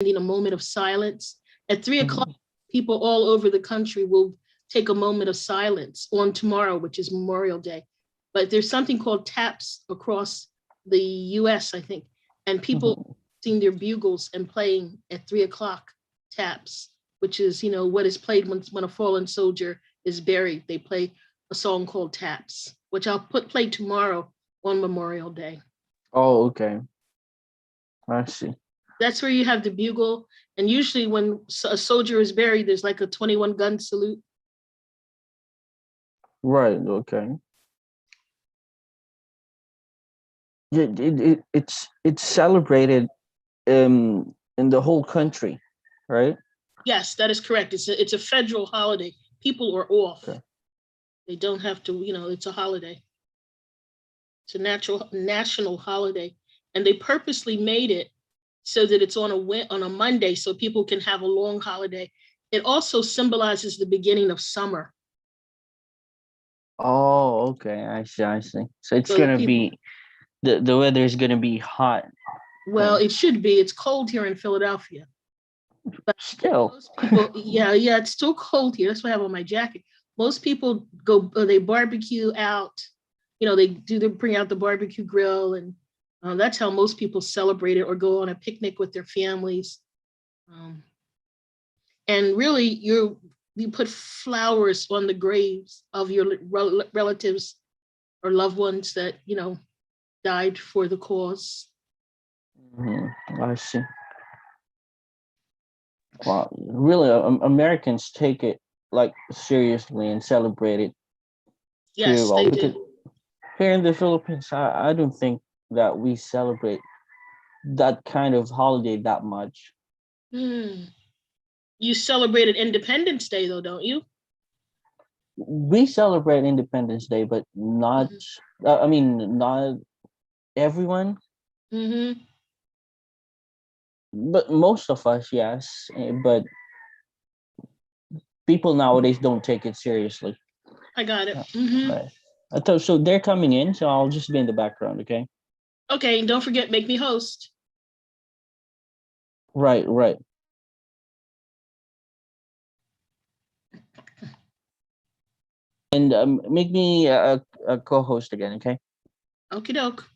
in a moment of silence. At 3 o'clock, people all over the country will take a moment of silence on tomorrow, which is Memorial Day. But there's something called taps across the US, I think, and people sing their bugles and playing at 3 o'clock taps, which is, what is played when a fallen soldier is buried. They play a song called Taps, which I'll play tomorrow on Memorial Day. Oh, okay. I see. That's where you have the bugle. And usually when a soldier is buried, there's like a 21 gun salute. Right, okay. It's celebrated in the whole country, right? Yes, that is correct. It's a federal holiday. People are off. Okay. They don't have to, it's a holiday. It's a national holiday. And they purposely made it so that it's on a Monday so people can have a long holiday. It also symbolizes the beginning of summer. Oh, okay. I see. So it's So gonna be the weather is gonna be hot. Well, it should be. It's cold here in Philadelphia. But Still. most people, yeah, it's still cold here. That's why I have on my jacket. Most people they barbecue out. They bring out the barbecue grill, and that's how most people celebrate it, or go on a picnic with their families. And really, you put flowers on the graves of your relatives or loved ones that died for the cause. I see. Wow, really, Americans take it like seriously and celebrate it Yes, too well. they Because do. here in the Philippines, I don't think that we celebrate that kind of holiday that much. You celebrated Independence Day, though, don't you? We celebrate Independence Day, but not. Not everyone. But most of us, yes. But people nowadays don't take it seriously. I got it. Right. So they're coming in, so I'll just be in the background, okay? Okay, and don't forget, make me host. Right. And make me a co-host again, okay? Okie doke.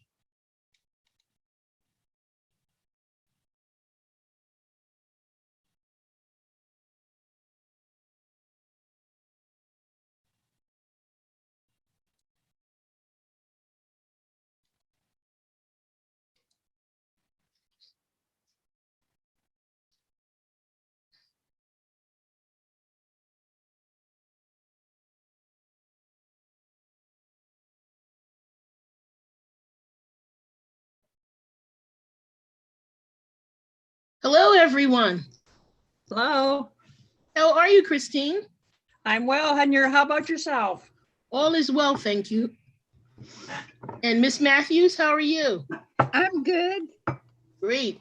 Hello, everyone. Hello. How are you, Christine? I'm well, and how about yourself? All is well, thank you. And Miss Matthews, how are you? I'm good. Great.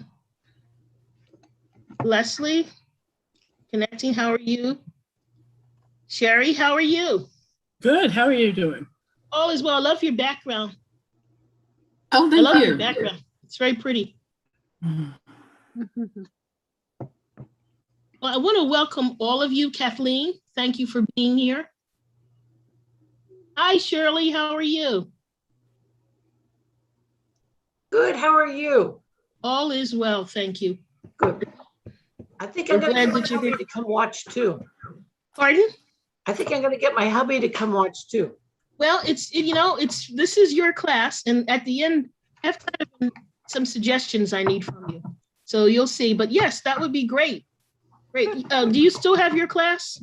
Leslie, connecting, how are you? Sherry, how are you? Good. How are you doing? All is well. I love your background. Oh, I love thank your you. background. It's very pretty. Well, I want to welcome all of you. Kathleen, thank you for being here. Hi, Shirley, how are you? Good. How are you? All is well, thank you. Good. I think We're I'm going to glad get my that you're hubby here. to come watch too. Pardon? I think I'm going to get my hubby to come watch too. Well, this is your class, and at the end, I have kind of some suggestions I need from you. So you'll see. But yes, that would be great. Great. Do you still have your class?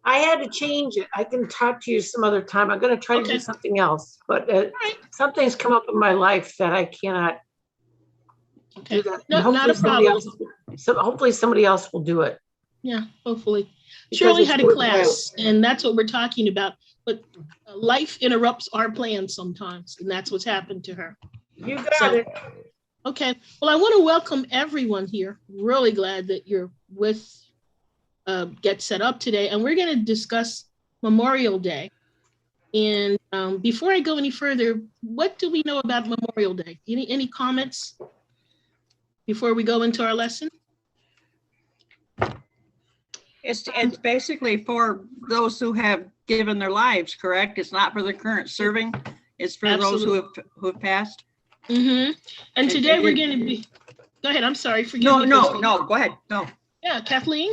I had to change it. I can talk to you some other time. I'm going to try to do something else, but something's come up in my life that I cannot do that. No, not a problem. Hopefully somebody else will do it. Yeah, hopefully. Because Shirley it's had a working class, and that's what we're talking about. But life interrupts our plans sometimes, and that's what's happened to her. You got it. Okay. Well, I want to welcome everyone here. Really glad that you're get set up today, and we're going to discuss Memorial Day. And before I go any further, what do we know about Memorial Day? Any comments before we go into our lesson? It's basically for those who have given their lives, correct? It's not for the current serving. It's for those who have passed. Mm-hmm. And It- today it- we're going to be, go ahead, I'm sorry, forgive No, me. no, Christine. no, go ahead. No. Yeah, Kathleen?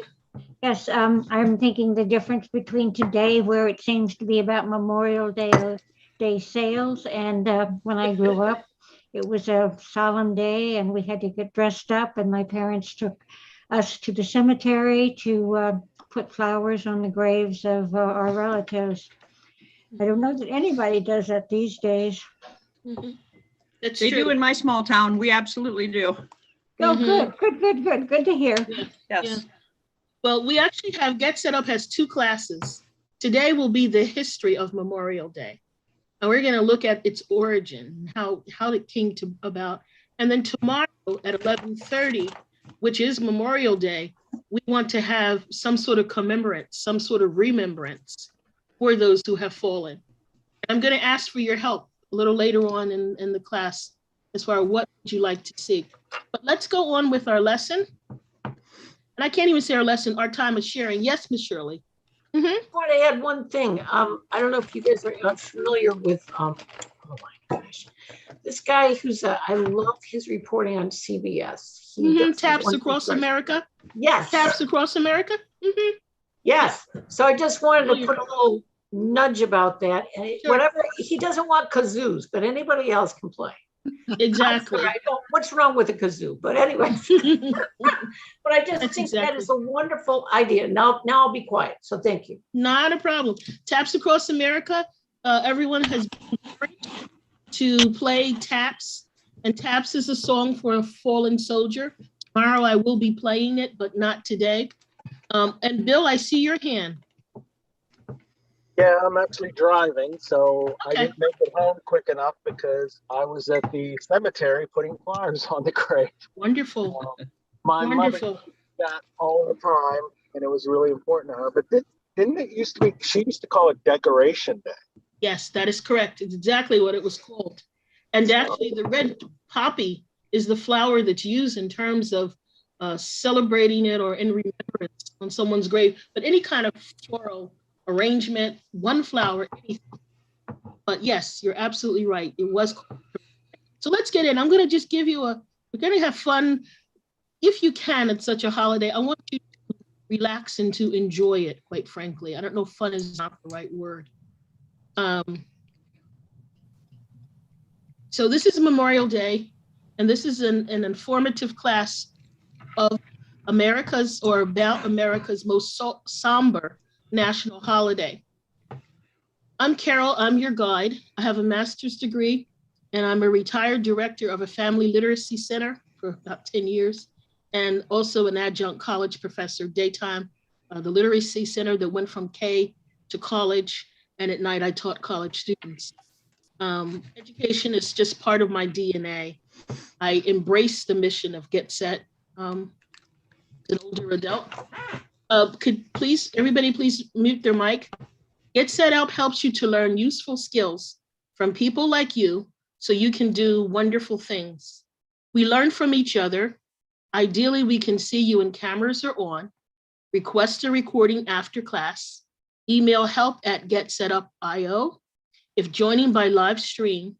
Yes, I'm thinking the difference between today, where it seems to be about Memorial Day sales, and when I grew up, it was a solemn day, and we had to get dressed up, and my parents took us to the cemetery to put flowers on the graves of our relatives. I don't know that anybody does that these days. Mhm. That's They do true. in my small town. We absolutely do. Oh, Mhm. good to hear. Yes. Well, we actually have Get Set Up has 2 classes. Today will be the history of Memorial Day. And we're going to look at its origin, how it came to about. And then tomorrow at 11:30, which is Memorial Day, we want to have some sort of commemorance, some sort of remembrance for those who have fallen. I'm going to ask for your help a little later on in the class as far as what would you like to see. But let's go on with our lesson. And I can't even say our lesson, our time of sharing. Yes, Miss Shirley. I want to add one thing. I don't know if you guys are familiar with, oh my gosh, this guy who's, I love his reporting on CBS. He does Taps wonderful Across stories. America. Yes, Taps Across America. yes. So I just wanted to put a little nudge about that. And Sure. whatever, he doesn't want kazoos, but anybody else can play. Exactly. I don't, what's wrong with a kazoo? But anyway, but I just That's think that exactly. is a wonderful idea. Now I'll be quiet. So thank you. Not a problem. Taps Across America. Everyone has been encouraged to play taps, and taps is a song for a fallen soldier. Tomorrow I will be playing it, but not today. And Bill, I see your hand. Yeah, I'm actually driving, so Okay. I didn't make it home quick enough because I was at the cemetery putting flowers on the grave. Wonderful. My mother Wonderful. did that all the time, and it was really important to her. But didn't it used to be, she used to call it Decoration Day. Yes, that is correct. It's exactly what it was called. And actually, the red poppy is the flower that's used in terms of celebrating it or in remembrance on someone's grave. But any kind of floral arrangement, one flower, anything. But yes, you're absolutely right. It was. So let's get in. I'm going to just give you we're going to have fun. If you can, it's such a holiday. I want you to relax and to enjoy it, quite frankly. I don't know if fun is not the right word. So this is Memorial Day, and this is an informative class of America's or about America's most somber national holiday. I'm Carol, I'm your guide. I have a master's degree, and I'm a retired director of a family literacy center for about 10 years, and also an adjunct college professor, daytime, the literacy center that went from K to college, and at night I taught college students. Education is just part of my DNA. I embrace the mission of Get Set, an older adult. Could everybody please mute their mic? Get Set Up helps you to learn useful skills from people like you so you can do wonderful things. We learn from each other. Ideally, we can see you when cameras are on. Request a recording after class. Email help@getsetup.io. If joining by live stream,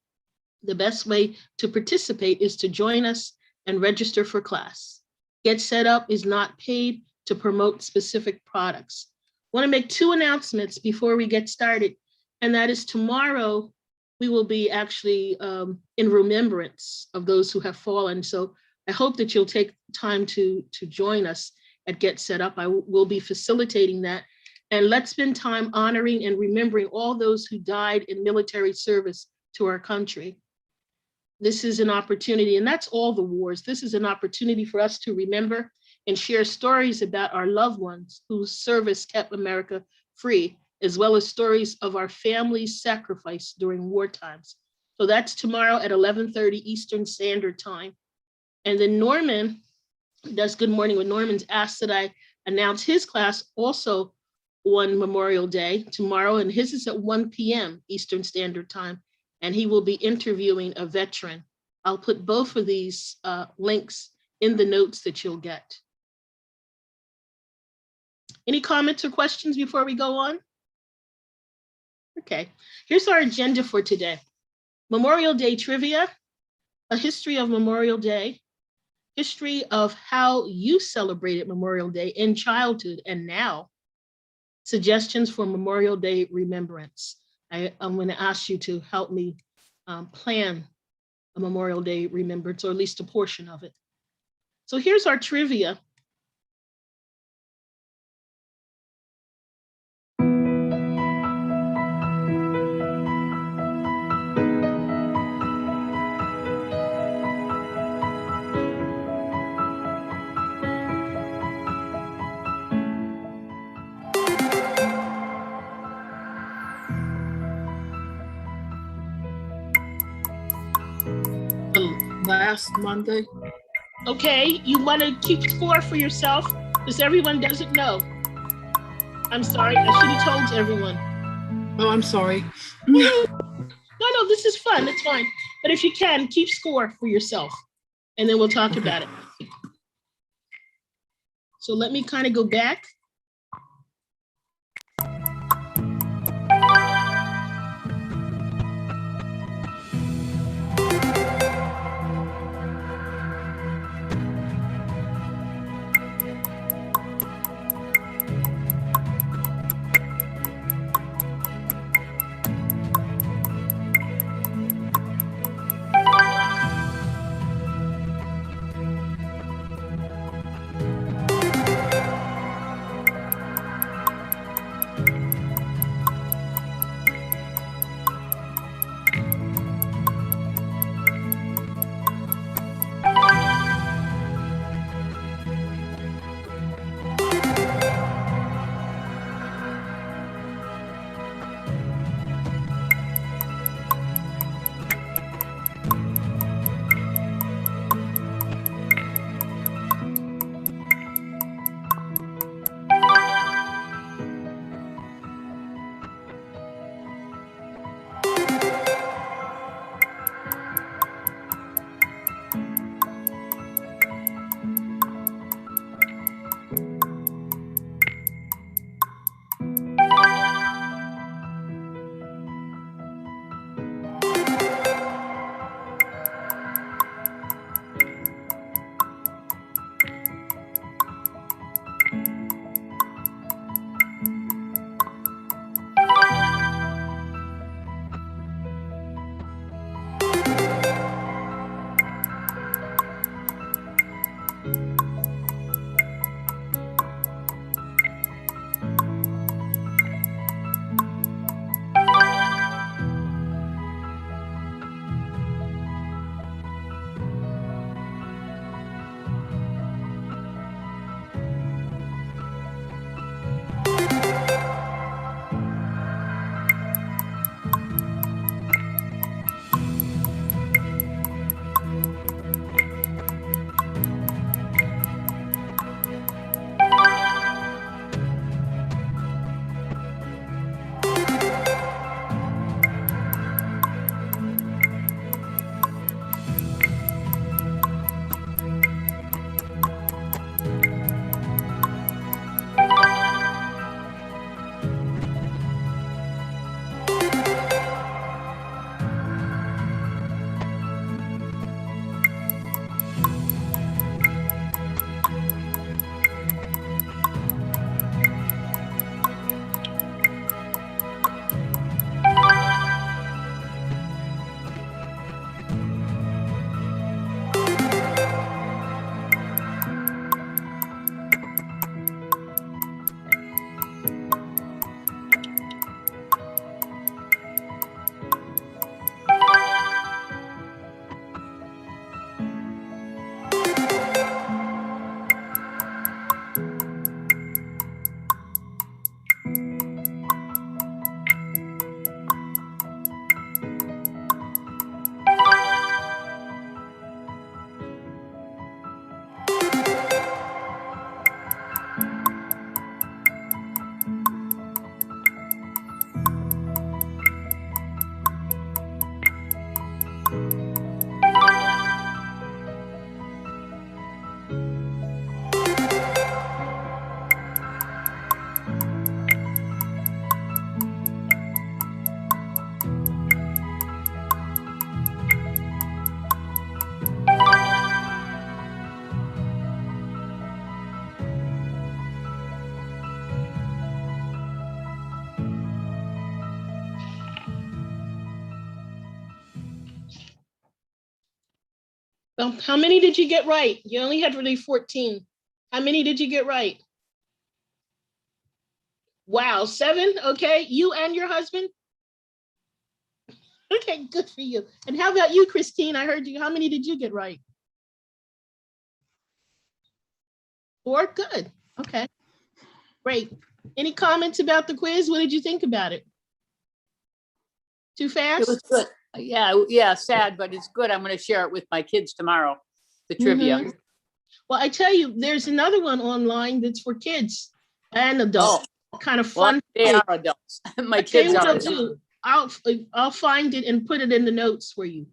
the best way to participate is to join us and register for class. Get Set Up is not paid to promote specific products. I want to make 2 announcements before we get started, and that is tomorrow we will be actually in remembrance of those who have fallen. So I hope that you'll take time to join us at Get Set Up. I will be facilitating that. And let's spend time honoring and remembering all those who died in military service to our country. This is an opportunity, and that's all the wars. This is an opportunity for us to remember and share stories about our loved ones whose service kept America free, as well as stories of our family's sacrifice during war times. So that's tomorrow at 11:30 Eastern Standard Time. And then Norman does Good Morning with Norman's asked that I announce his class also on Memorial Day tomorrow, and his is at 1 p.m. Eastern Standard Time, and he will be interviewing a veteran. I'll put both of these links in the notes that you'll get. Any comments or questions before we go on? Okay, here's our agenda for today. Memorial Day trivia, a history of Memorial Day, history of how you celebrated Memorial Day in childhood and now, suggestions for Memorial Day remembrance. I'm going to ask you to help me plan a Memorial Day remembrance, or at least a portion of it. So here's our trivia. Last Monday. Okay, you want to keep score for yourself because everyone doesn't know. I'm sorry, I should have told everyone. Oh, I'm sorry. No, this is fun, it's fine. But if you can, keep score for yourself and then we'll talk about it. So let me kind of go back. Well, how many did you get right? You only had really 14. How many did you get right? Wow, 7. Okay, you and your husband? Okay, good for you. And how about you, Christine? I heard you. How many did you get right? 4. Good. Okay, great. Any comments about the quiz? What did you think about it? Too It fast? was good. Yeah, sad, but it's good. I'm going to share it with my kids tomorrow, the trivia. Mhm. Well, I tell you, there's another one online that's for kids and adults. Kind of Well, fun. they are adults. My Okay, kids what are I'll adults. do, I'll find it and put it in the notes for you.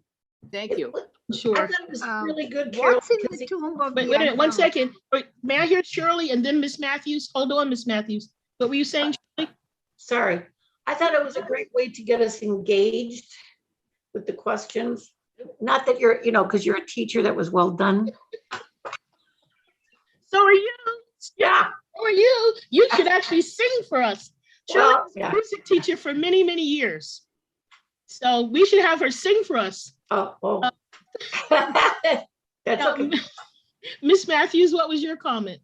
Thank you. I Sure. thought it was really good, Carol. What's in because the it- tomb of Wait, the wait a minute, one unknown? second. Wait, may I hear Shirley and then Miss Matthews? Hold on, Miss Matthews. What were you saying, Shirley? Sorry. I thought it was a great way to get us engaged with the questions. Not that you're, because you're a teacher, that was well done. So are you. Yeah. So are you. You should actually sing for us. Shirley Well, was a yeah. music teacher for many, many years. So we should have her sing for us. Oh. That's Now, okay. Miss Matthews, what was your comment?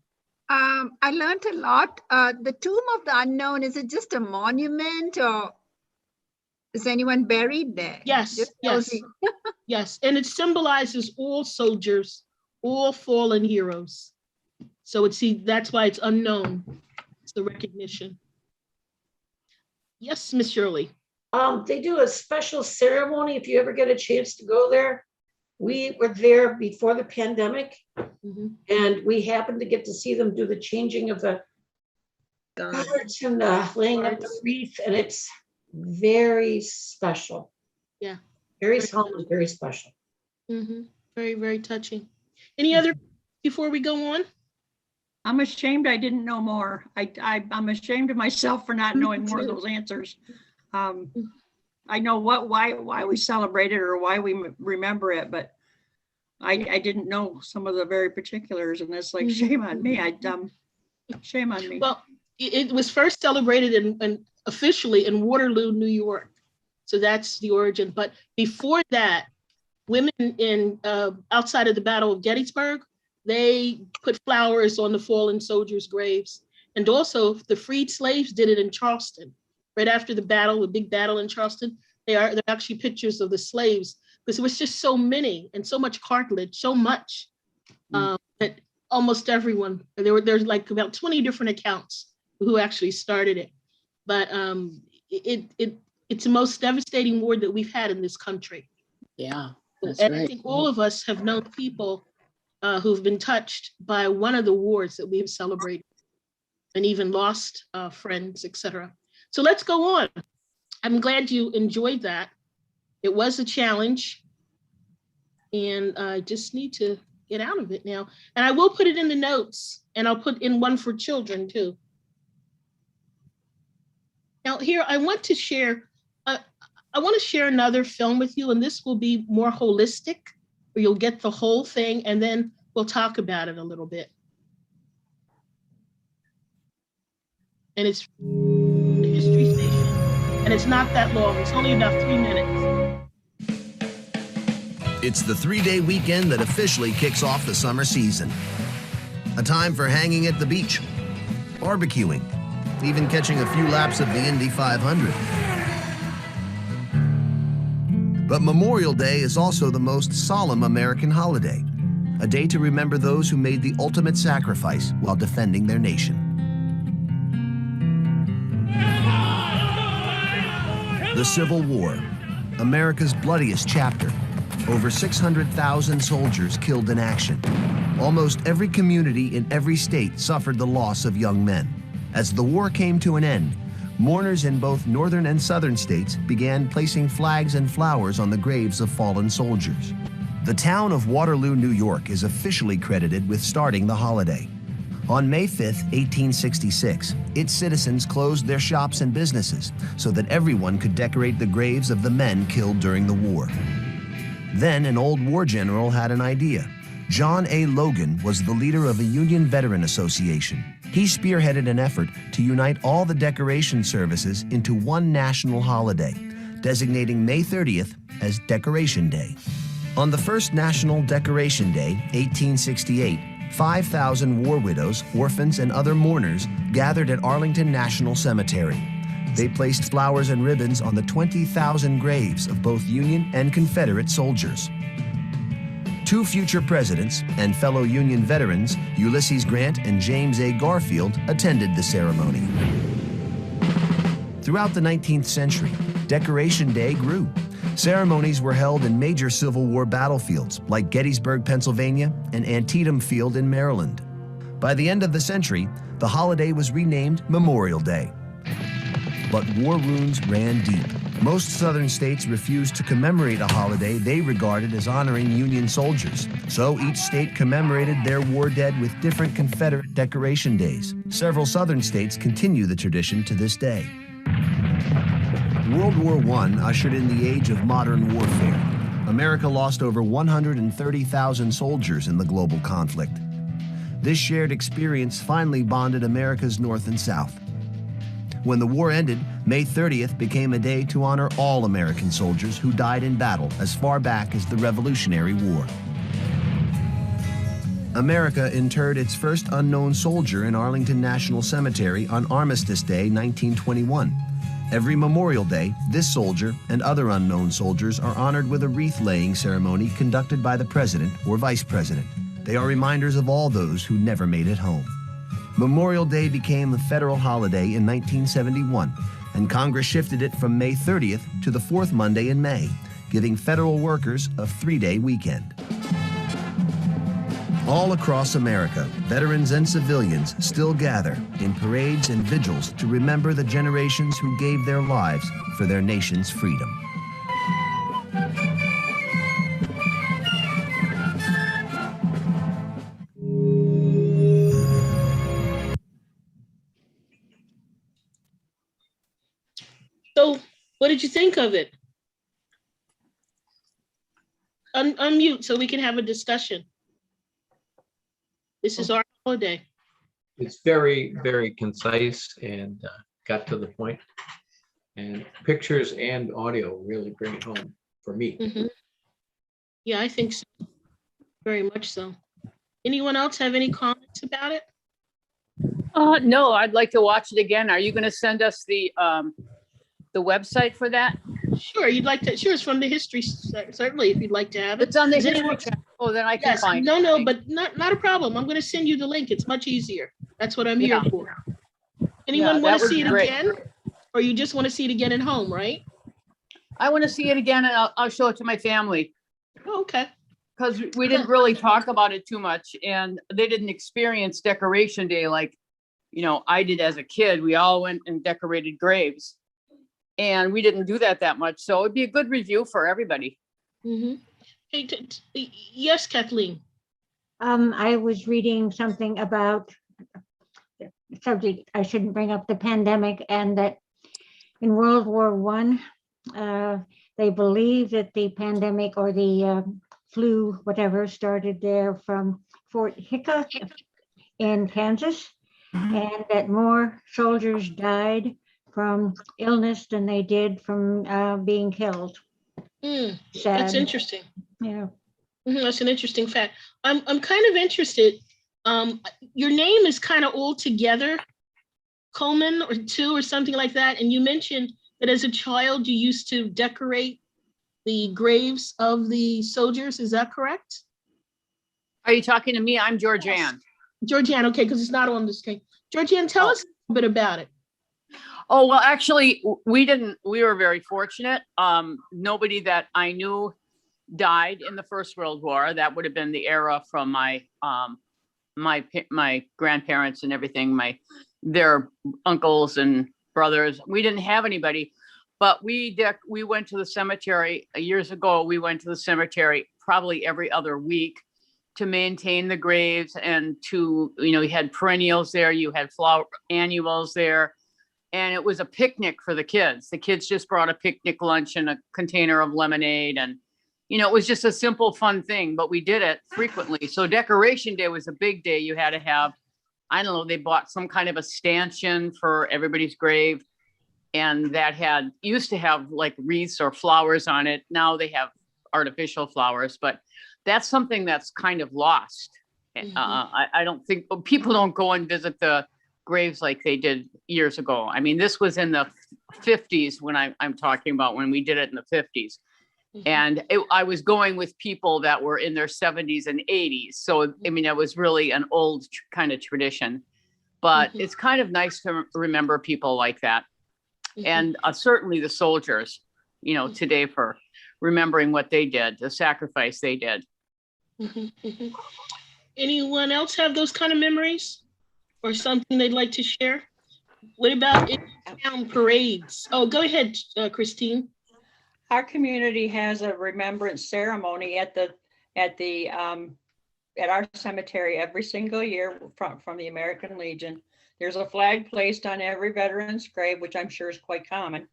I learned a lot. The tomb of the unknown, is it just a monument or is anyone buried there? Yes, Just yes. nosy. Yes, and it symbolizes all soldiers, all fallen heroes. So that's why it's unknown. It's the recognition. Yes, Miss Shirley. They do a special ceremony if you ever get a chance to go there. We were there before the pandemic Mhm. and we happened to get to see them do the changing of the cards and laying up the wreath, and it's very special. Yeah. Very solemn and very special. Mhm. Very, very touching. Any other before we go on? I'm ashamed I didn't know more. I'm ashamed of myself for not knowing more of those answers. I know why we celebrate it or why we remember it, but I didn't know some of the very particulars, and it's like, shame on me. Shame on me. Well, it was first celebrated in officially in Waterloo, New York. So that's the origin. But before that, women in outside of the Battle of Gettysburg, they put flowers on the fallen soldiers' graves. And also the freed slaves did it in Charleston. Right after the battle, the big battle in Charleston, they're actually pictures of the slaves, because it was just so many and so much cartilage, so much that almost everyone, there's like about 20 different accounts who actually started it. But it's the most devastating war that we've had in this country. Yeah, that's And I right. think all of us have known people who've been touched by one of the wars that we have celebrated and even lost friends, etc. So let's go on. I'm glad you enjoyed that. It was a challenge, and I just need to get out of it now. And I will put it in the notes, and I'll put in one for children too. Now here, I want to share another film with you, and this will be more holistic, where you'll get the whole thing, and then we'll talk about it a little bit. And it's the History Station, and it's not that long. It's only about 3 minutes. It's the 3-day weekend that officially kicks off the summer season. A time for hanging at the beach, barbecuing, even catching a few laps of the Indy 500. But Memorial Day is also the most solemn American holiday, a day to remember those who made the ultimate sacrifice while defending their nation. The Civil War, America's bloodiest chapter. Over 600,000 soldiers killed in action. Almost every community in every state suffered the loss of young men. As the war came to an end, mourners in both northern and southern states began placing flags and flowers on the graves of fallen soldiers. The town of Waterloo, New York is officially credited with starting the holiday. On May 5, 1866, its citizens closed their shops and businesses so that everyone could decorate the graves of the men killed during the war. Then an old war general had an idea. John A. Logan was the leader of a Union Veteran Association. He spearheaded an effort to unite all the decoration services into one national holiday, designating May 30th as Decoration Day. On the first National Decoration Day, 1868, 5,000 war widows, orphans, and other mourners gathered at Arlington National Cemetery. They placed flowers and ribbons on the 20,000 graves of both Union and Confederate soldiers. Two future presidents and fellow Union veterans, Ulysses Grant and James A. Garfield, attended the ceremony. Throughout the 19th century, Decoration Day grew. Ceremonies were held in major Civil War battlefields like Gettysburg, Pennsylvania, and Antietam Field in Maryland. By the end of the century, the holiday was renamed Memorial Day. But war wounds ran deep. Most Southern states refused to commemorate a holiday they regarded as honoring Union soldiers. So each state commemorated their war dead with different Confederate decoration days. Several Southern states continue the tradition to this day. World War I ushered in the age of modern warfare. America lost over 130,000 soldiers in the global conflict. This shared experience finally bonded America's North and South. When the war ended, May 30th became a day to honor all American soldiers who died in battle as far back as the Revolutionary War. America interred its first unknown soldier in Arlington National Cemetery on Armistice Day, 1921. Every Memorial Day, this soldier and other unknown soldiers are honored with a wreath-laying ceremony conducted by the President or Vice President. They are reminders of all those who never made it home. Memorial Day became a federal holiday in 1971, and Congress shifted it from May 30th to the fourth Monday in May, giving federal workers a 3-day weekend. All across America, veterans and civilians still gather in parades and vigils to remember the generations who gave their lives for their nation's freedom. So what did you think of it? Unmute so we can have a discussion. This is our holiday. It's very, very concise and got to the point. And pictures and audio really bring it home for me. Mhm. Yeah, I think so. Very much so. Anyone else have any comments about it? No, I'd like to watch it again. Are you going to send us the website for that? Sure, you'd like to, sure, it's from the history, certainly, if you'd like to have it. It's on the Is history anyone- channel. Oh, then I can Yes, find it. no, but not a problem. I'm gonna send you the link. It's much easier. That's what I'm here Yeah. for. Anyone that want to would see be it great. again? Or you just want to see it again at home, right? I want to see it again and I'll show it to my family Oh, okay. because we didn't really talk about it too much and they didn't experience Decoration Day like, I did as a kid. We all went and decorated graves and we didn't do that much. So it'd be a good review for everybody. Mm-hmm. Hey, yes, Kathleen. I was reading something about subject, I shouldn't bring up the pandemic, and that in World War I, they believe that the pandemic or the flu, whatever, started there from Fort Hicka in Kansas, and that more soldiers died from illness than they did from being killed. That's Sad. interesting. Yeah. That's an interesting fact. I'm kind of interested. Your name is kind of all together, Coleman or two or something like that. And you mentioned that as a child, you used to decorate the graves of the soldiers. Is that correct? Are you talking to me? I'm Georgianne. Georgianne, okay, because it's not on the screen. Georgianne, tell us a bit about it. Oh, well, actually, we were very fortunate. Nobody that I knew died in the First World War. That would have been the era from my grandparents and everything, their uncles and brothers. We didn't have anybody, but we went to the cemetery years ago. We went to the cemetery probably every other week to maintain the graves and to, you had perennials there, you had flower annuals there. And it was a picnic for the kids. The kids just brought a picnic lunch and a container of lemonade. And, it was just a simple, fun thing, but we did it frequently. So Decoration Day was a big day. You had to have, I don't know, they bought some kind of a stanchion for everybody's grave. And that used to have like wreaths or flowers on it. Now they have artificial flowers, but that's something that's kind of lost. I don't think people don't go and visit the graves like they did years ago. I mean, this was in the 50s when I'm talking about when we did it in the 50s. And I was going with people that were in their 70s and 80s. So, I mean, it was really an old kind of tradition, but it's kind of nice to remember people like that. And certainly the soldiers, you know, today for remembering what they did, the sacrifice they did. Anyone else have those kind of memories or something they'd like to share? What about in-town parades? Oh, go ahead, Christine. Our community has a remembrance ceremony at our cemetery every single year from the American Legion. There's a flag placed on every veteran's grave, which I'm sure is quite common,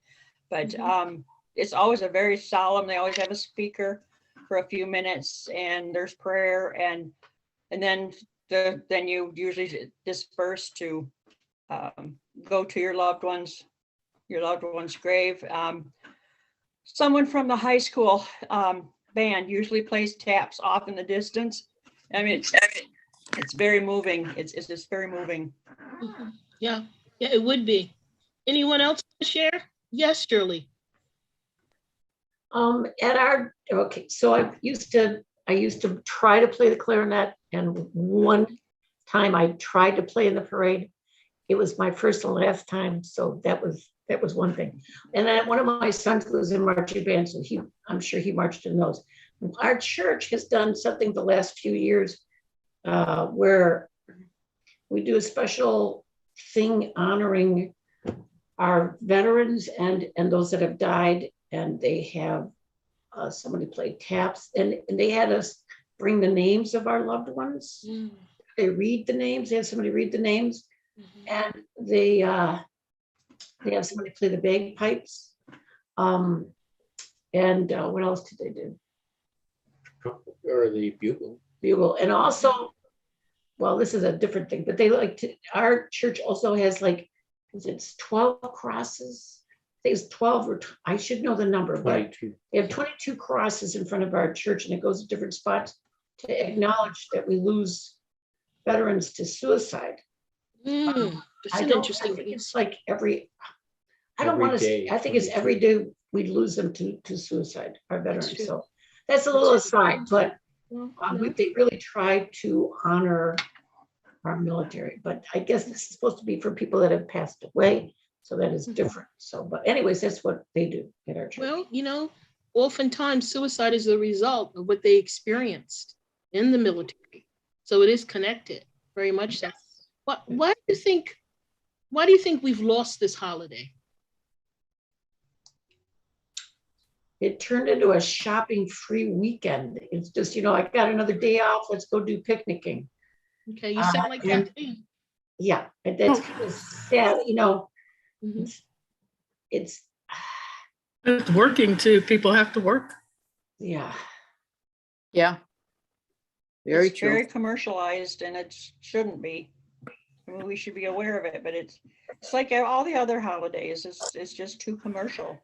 but it's always a very solemn. They always have a speaker for a few minutes, and there's prayer, and then you usually disperse to go to your loved one's grave. Someone from the high school band usually plays taps off in the distance. I mean, it's very moving. It's just very moving. Yeah, it would be. Anyone else to share? Yes, Shirley. So I used to try to play the clarinet, and one time I tried to play in the parade. It was my first and last time, so that was one thing. And then one of my sons was in marching band, so I'm sure he marched in those. Our church has done something the last few years where we do a special thing honoring our veterans and those that have died, and they have somebody play taps, and they had us bring the names of our loved ones. They read the names. They have somebody read the names, and they have somebody play the bagpipes. And what else did they do? Or the bugle. Bugle, and also, well, this is a different thing, but they like to. Our church also has it's 12 crosses. I think it's 12 or I should know the number, but they have 22 crosses in front of our church, and it goes to different spots to acknowledge that we lose veterans to suicide. That's an interesting. I think it's like every. I don't want to say. I think it's every day we lose them to suicide, our veterans. So that's a little aside, but they really try to honor our military. But I guess this is supposed to be for people that have passed away, so that is different. So, but anyways, that's what they do at our church. Well, oftentimes suicide is the result of what they experienced in the military, so it is connected very much. So, why do you think we've lost this holiday? It turned into a shopping-free weekend. It's just, I got another day off. Let's go do picnicking. Okay, you sound like that to me. Yeah, that's kind of sad. It's working too. People have to work. Yeah. Very true. Very commercialized, and it shouldn't be. I mean, we should be aware of it, but it's like all the other holidays. It's just too commercial.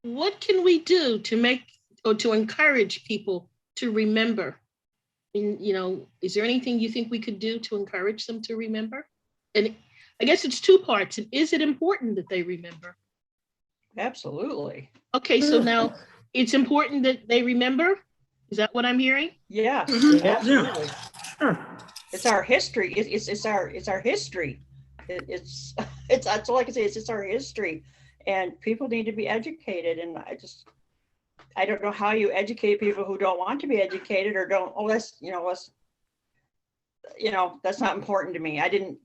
What can we do to encourage people to remember? Is there anything you think we could do to encourage them to remember? And I guess it's two parts. Is it important that they remember? Absolutely. Okay, so now it's important that they remember? Is that what I'm hearing? Yeah. Absolutely. Sure. It's our history. It's our history. It's that's all I can say. It's our history, and people need to be educated. And I don't know how you educate people who don't want to be educated or don't. Oh, that's not important to me. I didn't.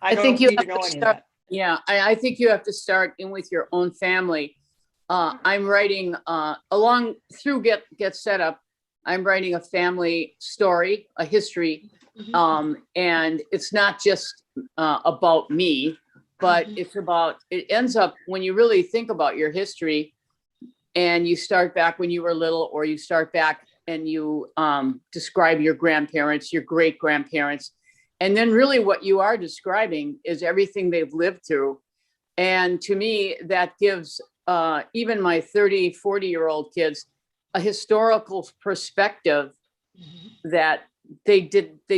I think you need to know any of that. Yeah, I think you have to start in with your own family. I'm writing along through Get Set Up. I'm writing a family story, a history, and it's not just about me, but it ends up when you really think about your history and you start back when you were little, or you start back and you describe your grandparents, your great grandparents. And then really what you are describing is everything they've lived through. And to me, that gives even my 30, 40-year-old kids, a historical perspective that they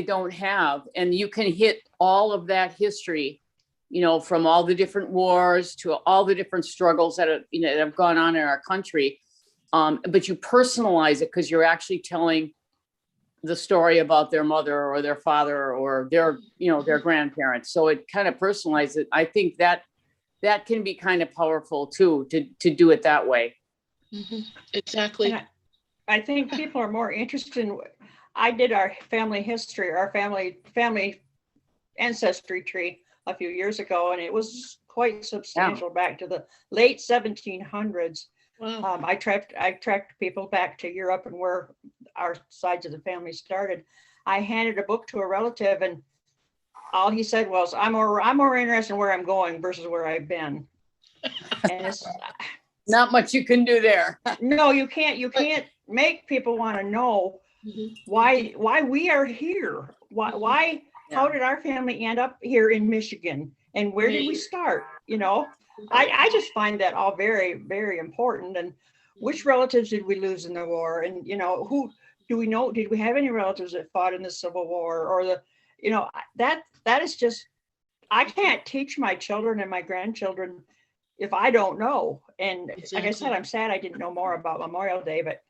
don't have. And you can hit all of that history, you know, from all the different wars to all the different struggles that have gone on in our country. But you personalize it because you're actually telling the story about their mother or their father or their, you know, their grandparents. So it kind of personalizes it. I think that can be kind of powerful too, to do it that way. Exactly. And I think people are more interested in, I did our family history, our family ancestry tree a few years ago, and it was quite substantial back to the late 1700s. Wow. I tracked people back to Europe and where our sides of the family started. I handed a book to a relative, and all he said was, I'm more interested in where I'm going versus where I've been. And it's not much you can do there. No, you can't make people want to know why we are here. Why how did our family end up here in Michigan, and where did we start? You know, I just find that all very, very important. And which relatives did we lose in the war? And, you know, who do we know? Did we have any relatives that fought in the Civil War or the, you know, that is just, I can't teach my children and my grandchildren if I don't know. And like I said, I'm sad I didn't know more about Memorial Day, but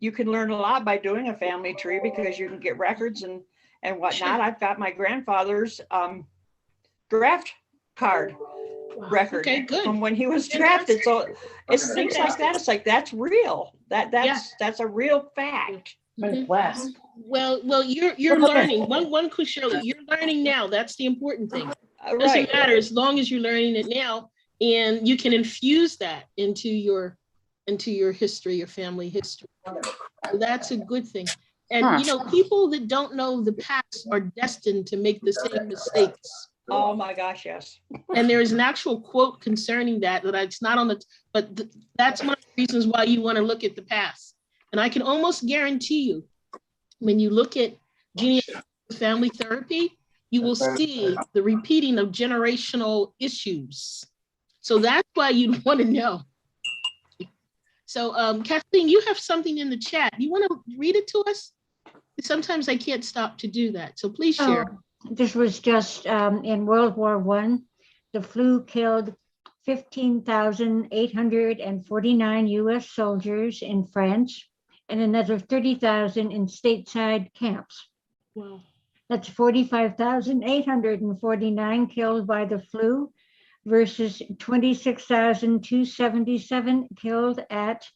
you can learn a lot by doing a family tree because you can get records and whatnot. Sure. I've got my grandfather's draft card record from when he was drafted. So it's things like that. It's like, that's real. That's a real fact. Well, you're learning. One quick, Shirley, you're learning now. That's the important thing. It doesn't matter as long as you're learning it now, and you can infuse that into your history, your family history. So that's a good thing. And you know, people that don't know the past are destined to make the same mistakes. Oh my gosh, yes. And there is an actual quote concerning that it's not on the, but that's one of the reasons why you want to look at the past. And I can almost guarantee you, when you look at family therapy, you will see the repeating of generational issues. So that's why you want to know. So Kathleen, you have something in the chat. You want to read it to us? Sometimes I can't stop to do that. So please share. This was just in World War I. The flu killed 15,849 US soldiers in France and another 30,000 in stateside camps. Wow. That's 45,849 killed by the flu versus 26,277 killed at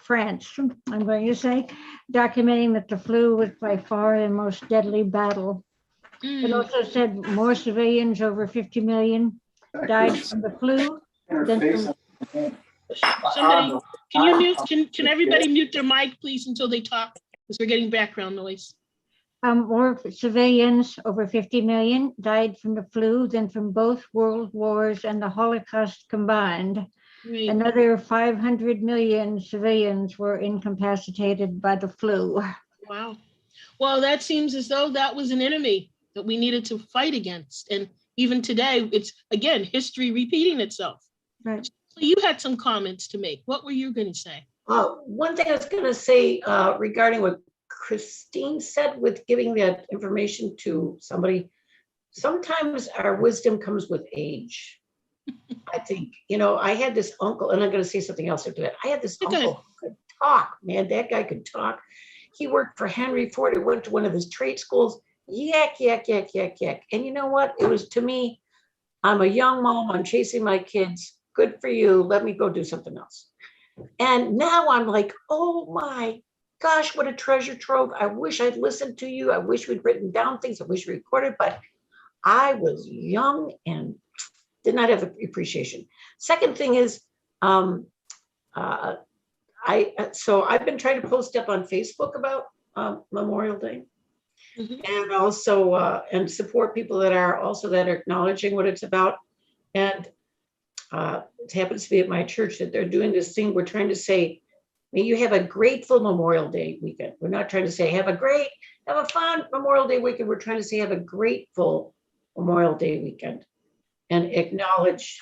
France, I'm going to say, documenting that the flu was by far the most deadly battle. It also said more civilians, over 50 million, died from the flu than from... Somebody, can you mute, can everybody mute their mic, please, until they talk? Because we're getting background noise. More civilians, over 50 million, died from the flu than from both world wars and the Holocaust combined. Right. Another 500 million civilians were incapacitated by the flu. Wow. Well, that seems as though that was an enemy that we needed to fight against. And even today, it's, again, history repeating itself. Right. So you had some comments to make. What were you going to say? One thing I was going to say regarding what Christine said with giving that information to somebody, sometimes our wisdom comes with age. I think, you know, I had this uncle, and I'm going to say something else after that. I had this uncle who could talk, man. That guy could talk. He worked for Henry Ford. He went to one of his trade schools. Yak. And you know what? It was, to me, I'm a young mom. I'm chasing my kids. Good for you. Let me go do something else. And now I'm like, oh my gosh, what a treasure trove. I wish I'd listened to you. I wish we'd written down things. I wish we recorded, but I was young and did not have appreciation. Second thing is, so I've been trying to post up on Facebook about Memorial Day, and also and support people that are acknowledging what it's about. And it happens to be at my church that they're doing this thing. We're trying to say, may you have a grateful Memorial Day weekend. We're not trying to say have a fun Memorial Day weekend. We're trying to say have a grateful Memorial Day weekend and acknowledge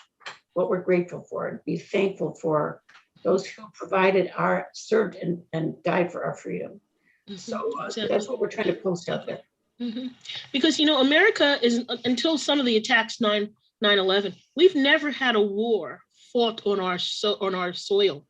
what we're grateful for and be thankful for those who provided served and died for our freedom. So that's what we're trying to post out there. Because, America is, until some of the attacks 9/11, we've never had a war fought on our soil.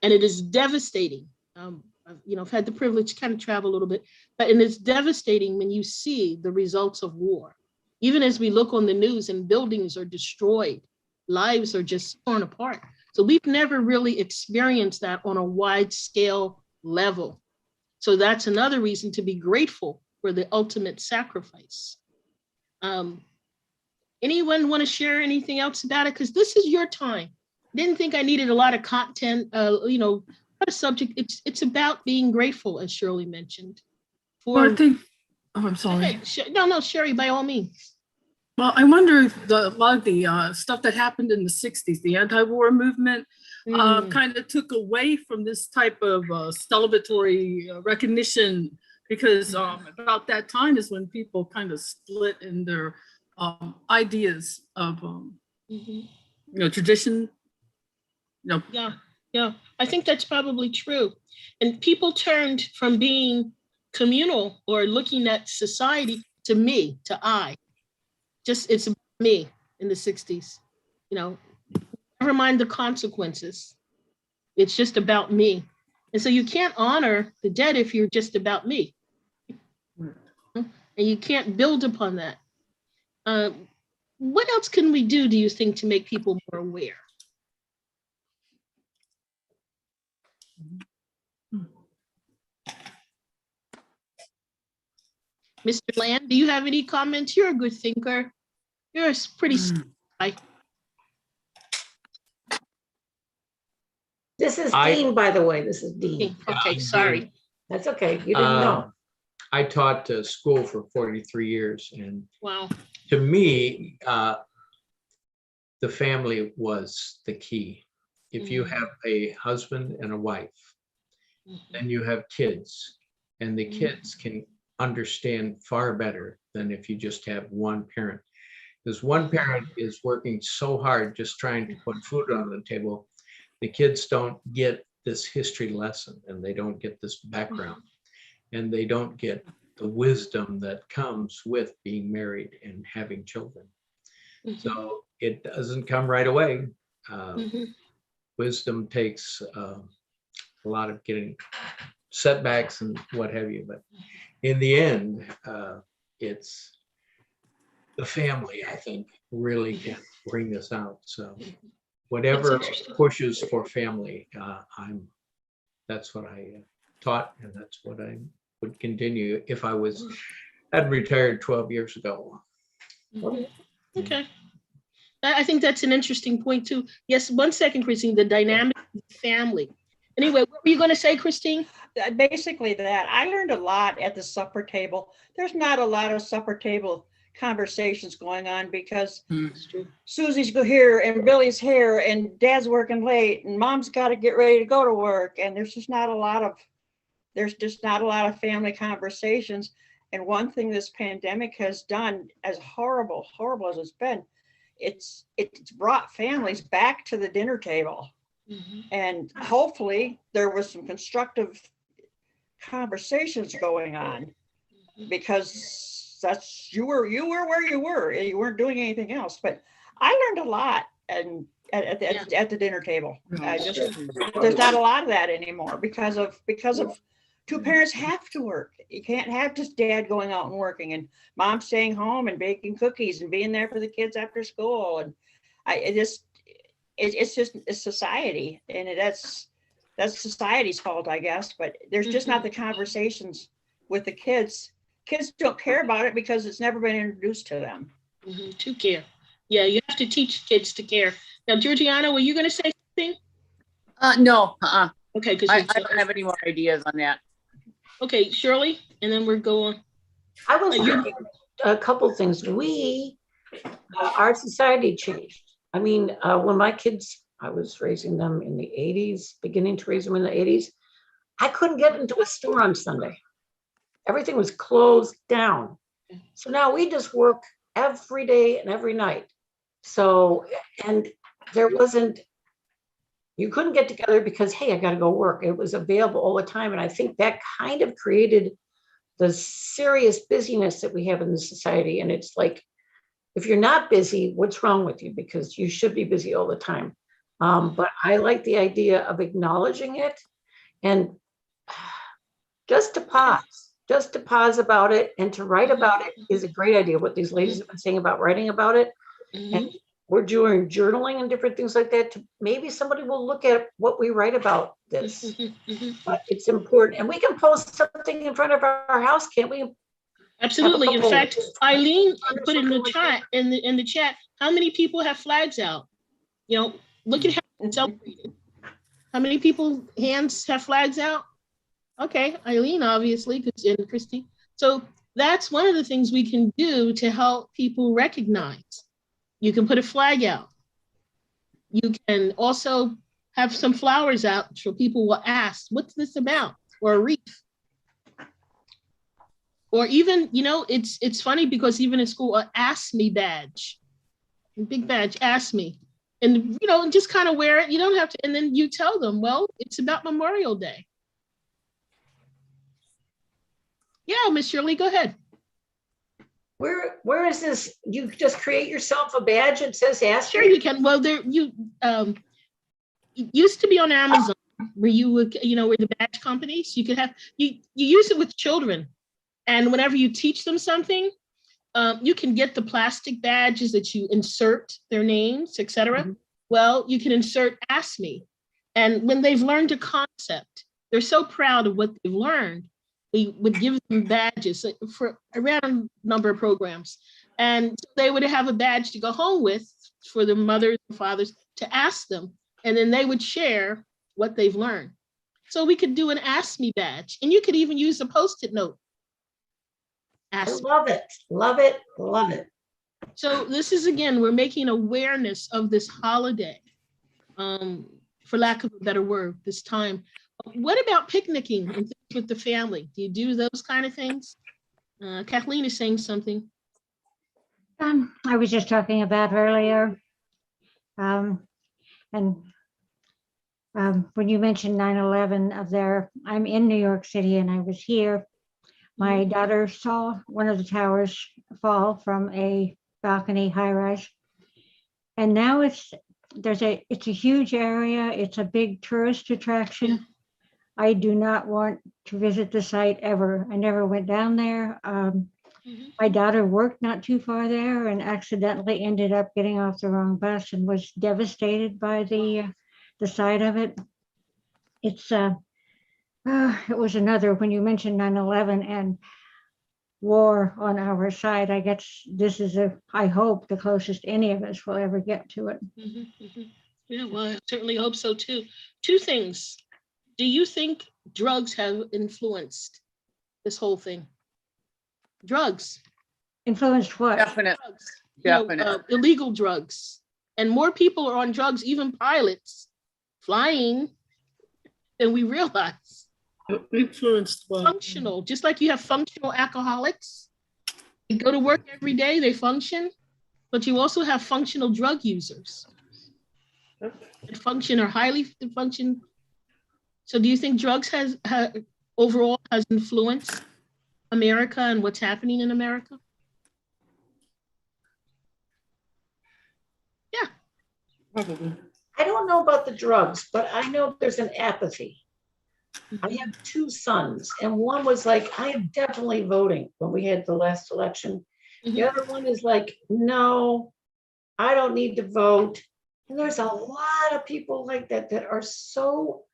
And it is devastating. I've had the privilege to kind of travel a little bit, and it's devastating when you see the results of war. Even as we look on the news and buildings are destroyed, lives are just torn apart. So we've never really experienced that on a wide scale level. So that's another reason to be grateful for the ultimate sacrifice. Anyone want to share anything else about it? Because this is your time. Didn't think I needed a lot of content, a subject. It's about being grateful, as Shirley mentioned. Well, I think, I'm sorry. Okay. No, Sherry, by all means. Well, I wonder if a lot of the stuff that happened in the 60s, the anti-war movement, kind of took away from this type of celebratory recognition, because about that time is when people kind of split in their ideas of, tradition. Yeah, I think that's probably true. And people turned from being communal or looking at society to me, to I. Just, it's me in the 60s. Never mind the consequences. It's just about me. And so you can't honor the dead if you're just about me. And you can't build upon that. What else can we do you think, to make people more aware? Mr. Land, do you have any comments? You're a good thinker. You're a pretty guy. This is Dean, by the way. This is Dean. Okay, sorry. That's okay. You didn't know. I taught school for 43 years, and wow. To me, the family was the key. If you have a husband and a wife, then you have kids, and the kids can understand far better than if you just have one parent. Because one parent is working so hard just trying to put food on the table, the kids don't get this history lesson, and they don't get this background, and they don't get the wisdom that comes with being married and having children. So it doesn't come right away. Wisdom takes a lot of getting setbacks and what have you, but in the end, it's the family, I think, really can bring this out. So whatever pushes for family, that's what I taught, and that's what I would continue if I'd retired 12 years ago. Okay. I think that's an interesting point too. Yes, 1 second, Christine, the dynamic of the family. Anyway, what were you going to say, Christine? Basically that. I learned a lot at the supper table. There's not a lot of supper table conversations going on because Susie's here and Billy's here and Dad's working late and Mom's got to get ready to go to work, and there's just not a lot of family conversations. And one thing this pandemic has done, as horrible as it's been, it's brought families back to the dinner table. And hopefully there was some constructive conversations going on, because you were where you were. You weren't doing anything else. But I learned a lot and at the dinner table. There's not a lot of that anymore because of two parents have to work. You can't have just Dad going out and working and Mom staying home and baking cookies and being there for the kids after school. And it's society, and that's society's fault, I guess. But there's just not the conversations with the kids. Kids don't care about it because it's never been introduced to them. To care. Yeah, you have to teach kids to care. Now, Georgiana, were you going to say something? No. Okay, because I don't have any more ideas on that. Okay, Shirley, and then we're going. I was thinking a couple things. Our society changed. I mean, when my kids, I was raising them in the 80s, beginning to raise them in the 80s, I couldn't get into a store on Sunday. Everything was closed down. So now we just work every day and every night. So, and there wasn't, you couldn't get together because, hey, I got to go work. It was available all the time. And I think that kind of created the serious busyness that we have in the society. And it's like, if you're not busy, what's wrong with you? Because you should be busy all the time. But I like the idea of acknowledging it and just to pause about it and to write about it is a great idea. What these ladies have been saying about writing about it. And we're doing journaling and different things like that. To maybe somebody will look at what we write about this. But it's important. And we can post something in front of our house, can't we? Absolutely. In fact, Eileen put in the chat, in the chat, how many people have flags out? You know, look at how it's celebrated. How many people hands have flags out? Okay, Eileen, obviously, and Christy. So that's one of the things we can do to help people recognize. You can put a flag out. You can also have some flowers out so people will ask, what's this about? Or a wreath. Or even, you know, it's funny because even in school, an Ask Me badge, a big badge, Ask Me. And, you know, just kind of wear it. You don't have to, and then you tell them, well, it's about Memorial Day. Yeah, Miss Shirley, go ahead. Where is this? You just create yourself a badge that says Ask Sure, Me? you can. Well, it used to be on Amazon where you would, you know, where the badge companies, you could have, you use it with children. And whenever you teach them something, you can get the plastic badges that you insert their names, etc. Well, you can insert Ask Me. And when they've learned a concept, they're so proud of what they've learned. We would give them badges for a random number of programs. And they would have a badge to go home with for the mothers and fathers to ask them. And then they would share what they've learned. So we could do an Ask Me badge. And you could even use a Post-it note. I love it, love it, love it. So this is, again, we're making awareness of this holiday, for lack of a better word, this time. What about picnicking and things with the family? Do you do those kind of things? Kathleen is saying something. I was just talking about earlier. When you mentioned 9/11 I'm in New York City and I was here. My daughter saw one of the towers fall from a balcony high rise. And now it's a huge area. It's a big tourist attraction. I do not want to visit the site ever. I never went down there. My daughter worked not too far there and accidentally ended up getting off the wrong bus and was devastated by the sight of it. It was another, when you mentioned 9/11 and war on our side, I guess this is I hope the closest any of us will ever get to it. Yeah, well, I certainly hope so too. Two things. Do you think drugs have influenced this whole thing? Drugs. Influenced what? Definite. Drugs. Definite. Illegal drugs. And more people are on drugs, even pilots flying, than we realize. Influenced by Functional, just like you have functional alcoholics. They go to work every day, they function, but you also have functional drug users. That function or highly function. So do you think drugs overall has influenced America and what's happening in America? Yeah. probably. I don't know about the drugs, but I know there's an apathy. I have two sons, and one was like, I am definitely voting when we had the last election. The other one is like, no, I don't need to vote. And there's a lot of people like that that are so,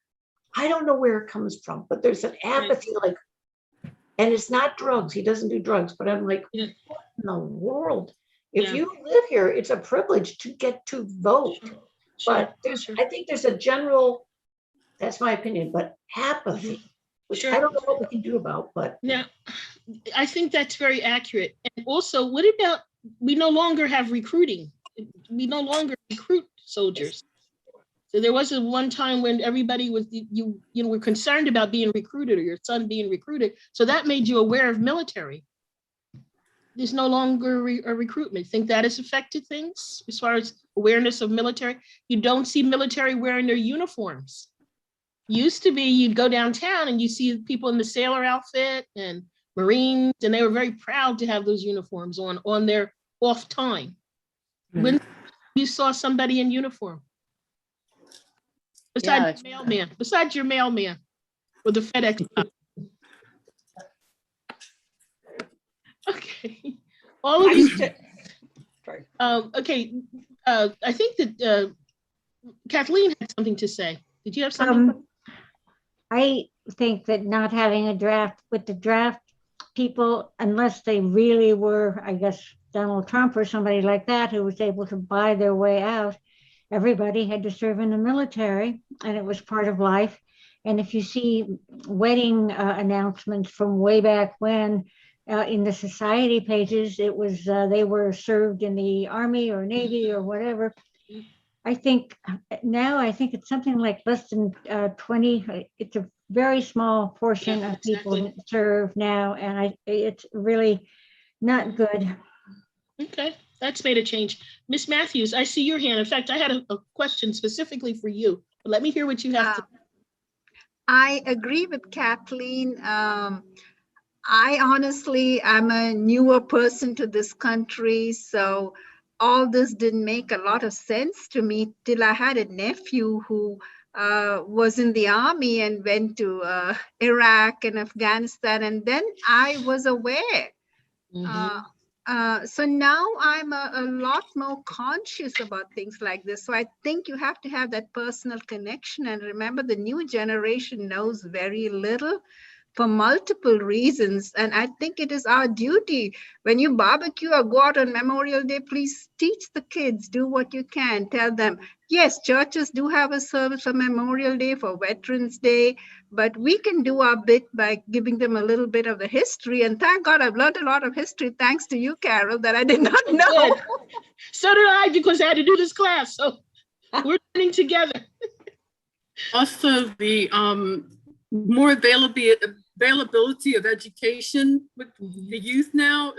I don't know where it comes from, but there's an apathy, like, and it's not drugs. He doesn't do drugs, but I'm like, what in the world? If you live here, it's a privilege to get to vote. But I think there's a general, that's my opinion, but apathy, which I don't know what we can do about, but. Yeah, I think that's very accurate. And also, what about, we no longer have recruiting. We no longer recruit soldiers. So there was one time when everybody was, you were concerned about being recruited or your son being recruited. So that made you aware of military. there's no longer a recruitment. Think that has affected things as far as awareness of military? You don't see military wearing their uniforms. Used to be, you'd go downtown and you see people in the sailor outfit and Marines, and they were very proud to have those uniforms on their off time. When you saw somebody in uniform? Besides your mailman or the FedEx. Okay. All of these. Okay. I think that Kathleen had something to say. Did you have something? I think that not having a draft with the draft people, unless they really were, I guess, Donald Trump or somebody like that who was able to buy their way out, everybody had to serve in the military and it was part of life. And if you see wedding announcements from way back when, in the society pages, it was they were served in the Army or Navy or whatever. I think now, it's something like less than 20. It's a very small portion of people that serve now, and it's really not good. Okay, that's made a change. Miss Matthews, I see your hand. In fact, I had a question specifically for you, but let me hear what you have to say. I agree with Kathleen. I honestly, I'm a newer person to this country, so all this didn't make a lot of sense to me till I had a nephew who was in the army and went to Iraq and Afghanistan, and then I was aware. So now I'm a lot more conscious about things like this. So I think you have to have that personal connection, and remember the new generation knows very little for multiple reasons. And I think it is our duty when you barbecue or go out on Memorial Day, please teach the kids, do what you can. Tell them, yes, churches do have a service for Memorial Day, for Veterans Day, but we can do our bit by giving them a little bit of the history. And thank God I've learned a lot of history thanks to you, Carol, that I did not know. So did I, because I had to do this class. So we're learning together. Also, the more availability of education with the youth now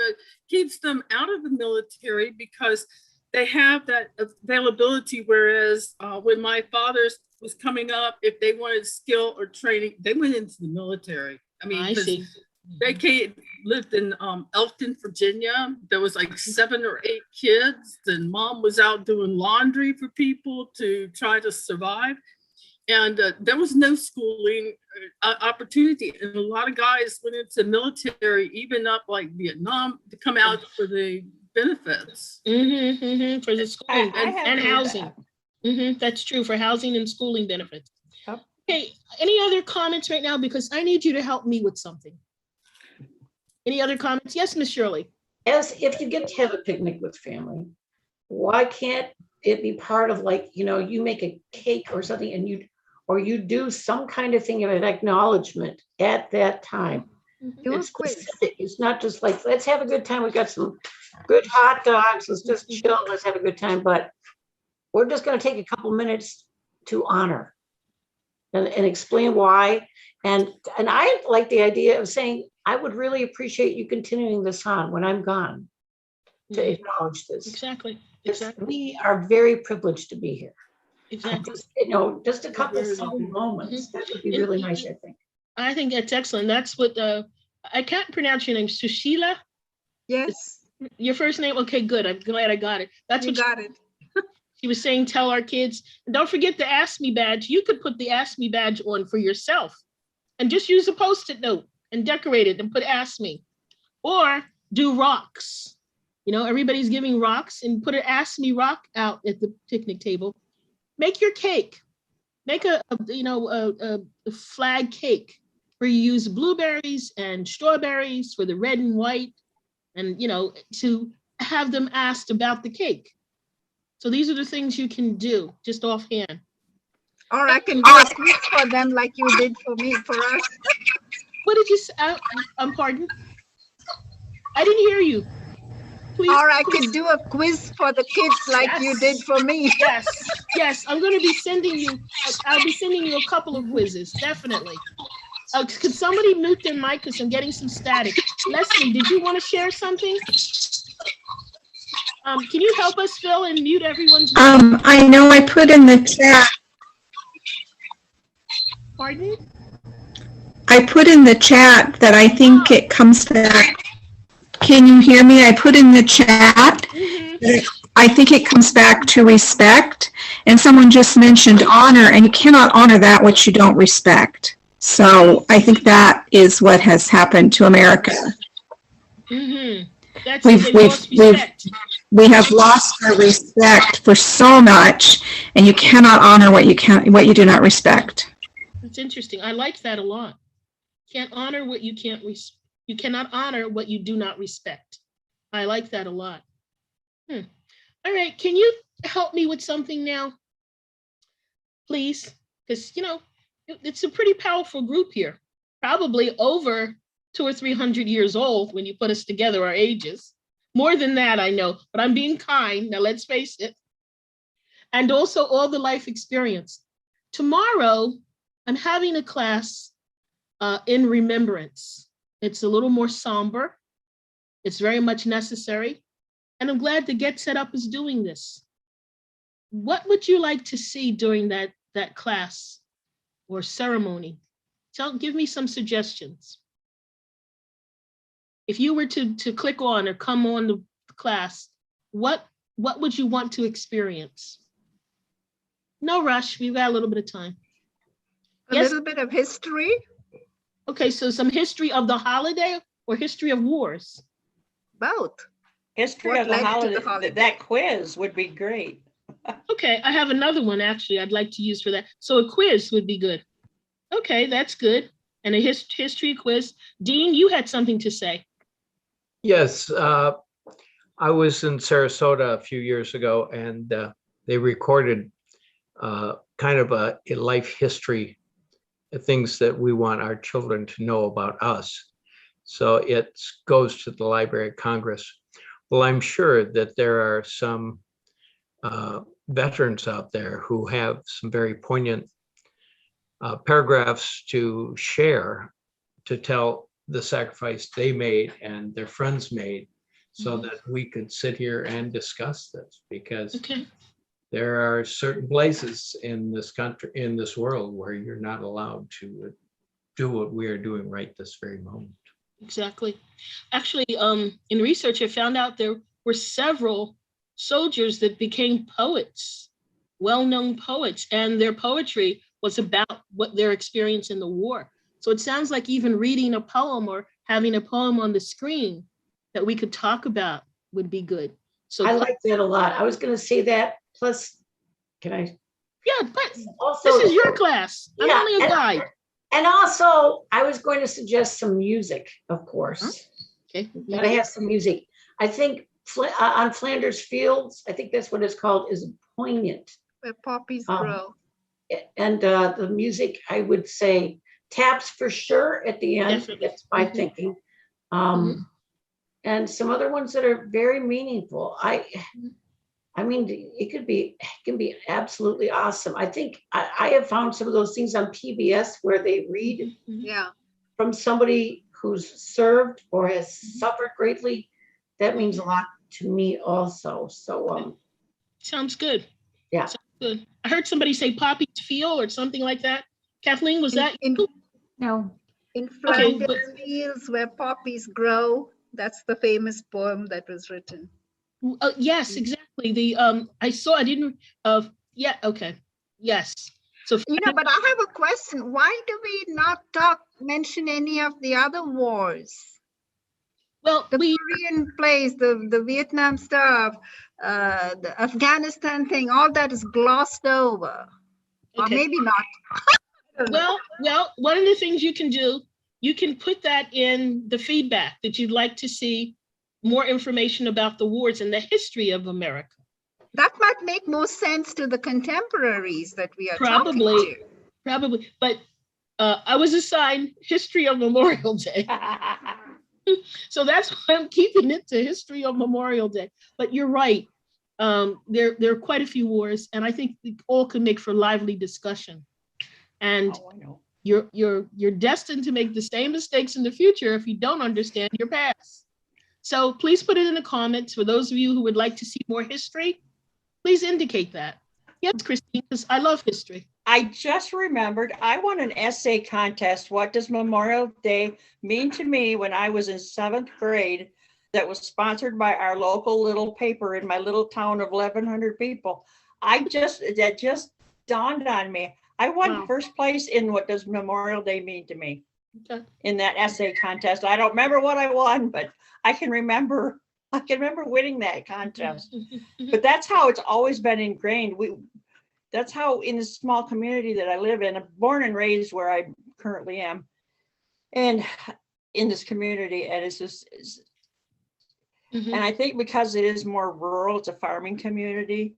keeps them out of the military because they have that availability. Whereas when my father was coming up, if they wanted skill or training, they went into the military. I mean, they lived in Elkton, Virginia. There was like 7 or 8 kids, and mom was out doing laundry for people to try to survive. And there was no schooling opportunity. And a lot of guys went into the military, even up like Vietnam, to come out for the benefits. For the schooling and housing. That's true, for housing and schooling benefits. Okay, any other comments right now? Because I need you to help me with something. Any other comments? Yes, Miss Shirley. As if you get to have a picnic with family, why can't it be part of, like, you make a cake or something and you do some kind of thing of an acknowledgement at that time. It's specific. It's not just like, let's have a good time. We got some good hot dogs. Let's just chill. Let's have a good time. But we're just going to take a couple minutes to honor and explain why. And I like the idea of saying, I would really appreciate you continuing this on when I'm gone to acknowledge this. Exactly. We are very privileged to be here. Exactly. Just a couple of small moments. That would be really nice, I think. I think that's excellent. That's what I can't pronounce your name. Sushila? Yes. Your first name? Okay, good. I'm glad I got it. That's you what got it. She was saying, tell our kids. And don't forget the Ask Me badge. You could put the Ask Me badge on for yourself and just use a Post-it note and decorate it and put Ask Me. Or do rocks. Everybody's giving rocks, and put an Ask Me rock out at the picnic table. Make your cake. Make a flag cake where you use blueberries and strawberries for the red and white, and to have them asked about the cake. So these are the things you can do just offhand. Or I can do a quiz for them like you did for us. What did you say? I'm pardon? I didn't hear you. Please, or I could do a quiz for the kids like you did for me. Yes. I'm going to be sending you. I'll be sending you a couple of quizzes, definitely. Could somebody mute their mic because I'm getting some static? Leslie, did you want to share something? Can you help us, Phil, and mute everyone's mic? I know I put in the chat. Pardon? I put in the chat that I think it comes back. Can you hear me? I put in the chat. I think it comes back to respect. And someone just mentioned honor, and you cannot honor that which you don't respect. So I think that is what has happened to America. That's we have lost our respect for so much, and you cannot honor what you do not respect. That's interesting. I like that a lot. Can't honor what you can't you cannot honor what you do not respect. I like that a lot. All right, can you help me with something now? Please, because it's a pretty powerful group here. Probably over 200 or 300 years old when you put us together, our ages. More than that, I know, but I'm being kind. Now let's face it. And also all the life experience. Tomorrow, I'm having a class in remembrance. It's a little more somber. It's very much necessary. And I'm glad the Get Set Up is doing this. What would you like to see during that class or ceremony? Give me some suggestions. If you were to click on or come on the class, what would you want to experience? No rush, we've got a little bit of time. A little bit of history. Okay, so some history of the holiday or history of wars? Both. History of the holiday. That quiz would be great. Okay, I have another one actually I'd like to use for that. So a quiz would be good. Okay, that's good. And a history quiz. Dean, you had something to say. Yes, I was in Sarasota a few years ago, and they recorded kind of a life history, things that we want our children to know about us. So it goes to the Library of Congress. Well, I'm sure that there are some veterans out there who have some very poignant paragraphs to share, to tell the sacrifice they made and their friends made, so that we could sit here and discuss this, because there are certain places in this country, in this world, where you're not allowed to do what we are doing right this very moment. Exactly. Actually, in research, I found out there were several soldiers that became poets, well-known poets, and their poetry was about what their experience in the war. So it sounds like even reading a poem or having a poem on the screen that we could talk about would be good. So I like that a lot. I was going to say that. Plus, can I? Yeah, but also, this is your class. I'm only a guide. And also, I was going to suggest some music, of course. Okay. Gotta have some music. I think on Flanders Fields, I think that's what it's called, is poignant. Where poppies grow. And the music, I would say, taps for sure at the end. Definitely. That's my thinking. And some other ones that are very meaningful. I mean, it can be absolutely awesome. I think I have found some of those things on PBS where they read from somebody who's served or has suffered greatly. That means a lot to me also. So sounds good. Yeah. Sounds good. I heard somebody say poppies feel or something like that. Kathleen, was that you? No. In Flanders Fields where poppies grow. That's the famous poem that was written. Yes, exactly. Yes. So but I have a question. Why do we not mention any of the other wars? Well, the Korean place, the Vietnam stuff, the Afghanistan thing, all that is glossed over. Or maybe not. Well, one of the things you can do, you can put that in the feedback that you'd like to see more information about the wars and the history of America. That might make more sense to the contemporaries that we are talking to. Probably, but I was assigned history of Memorial Day. So that's why I'm keeping it to history of Memorial Day. But you're right. There are quite a few wars, and I think we all could make for lively discussion. And you're destined to make the same mistakes in the future if you don't understand your past. So please put it in the comments. For those of you who would like to see more history, please indicate that. Yes, Christine, because I love history. I just remembered, I won an essay contest. What does Memorial Day mean to me when I was in 7th grade? That was sponsored by our local little paper in my little town of 1,100 people. That just dawned on me. I won first place in what does Memorial Day mean to me in that essay contest. I don't remember what I won, but I can remember winning that contest. But that's how it's always been ingrained. That's how in this small community that I live in, I'm born and raised where I currently am, and in this community, and it's just, and I think because it is more rural, it's a farming community.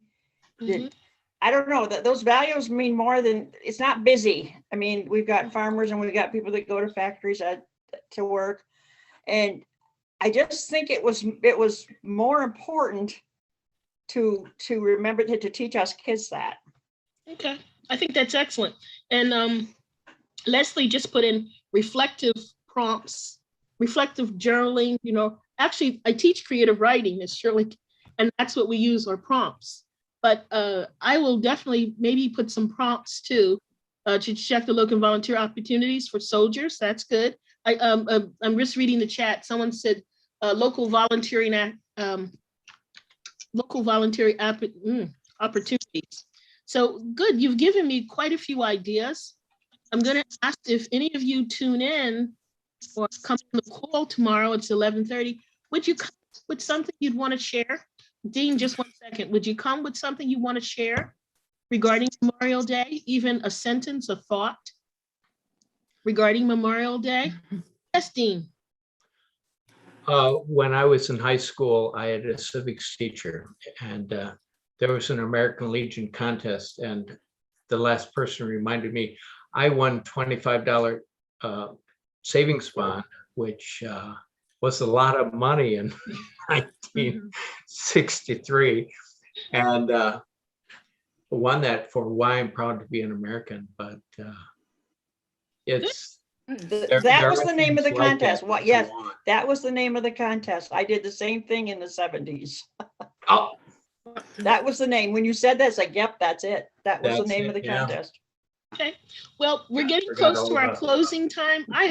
I don't know, that those values mean more than, it's not busy. I mean, we've got farmers and we've got people that go to factories to work. And I just think it was more important to remember to teach us kids that. Okay, I think that's excellent. And Leslie just put in reflective prompts, reflective journaling, actually I teach creative writing, as Shirley, and that's what we use, are prompts. But I will definitely maybe put some prompts too to check the local volunteer opportunities for soldiers. That's good. I'm just reading the chat. Someone said local volunteering opportunities. So good, you've given me quite a few ideas. I'm gonna ask if any of you tune in or come on the call tomorrow, it's 11:30. Would you come with something you'd want to share? Dean, just 1 second. Would you come with something you want to share regarding Memorial Day, even a sentence, a thought regarding Memorial Day? Yes, Dean. When I was in high school, I had a civics teacher, and there was an American Legion contest, and the last person reminded me, I won $25 savings bond, which was a lot of money in 1963, and won that for why I'm proud to be an American. But it's that was the name of the contest. What? Yes, that was the name of the contest. I did the same thing in the 70s. Oh, that was the name. When you said that, it's like, yep, that's it. That was the name of the contest. Okay, well, we're getting close to our closing time. I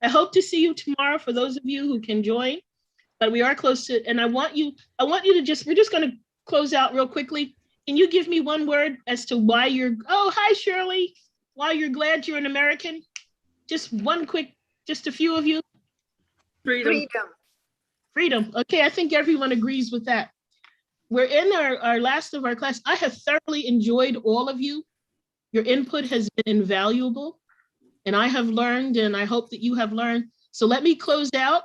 hope to see you tomorrow for those of you who can join, but we are close to, and I want you to just, we're just going to close out real quickly. Can you give me one word as to why oh, hi, Shirley, why you're glad you're an American? Just one quick, just a few of you. Freedom. Freedom. Okay, I think everyone agrees with that. We're in our last of our class. I have thoroughly enjoyed all of you. Your input has been invaluable, and I have learned, and I hope that you have learned. So let me close out.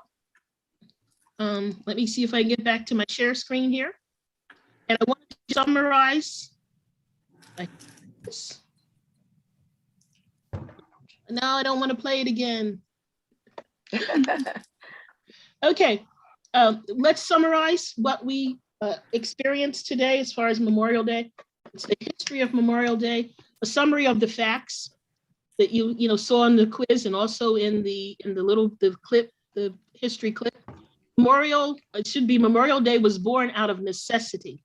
Let me see if I can get back to my share screen here. And I want to summarize like this. No, I don't want to play it again. Okay, let's summarize what we experienced today as far as Memorial Day. It's the history of Memorial Day, a summary of the facts that you saw in the quiz and also in the clip, the history clip. Memorial Day was born out of necessity.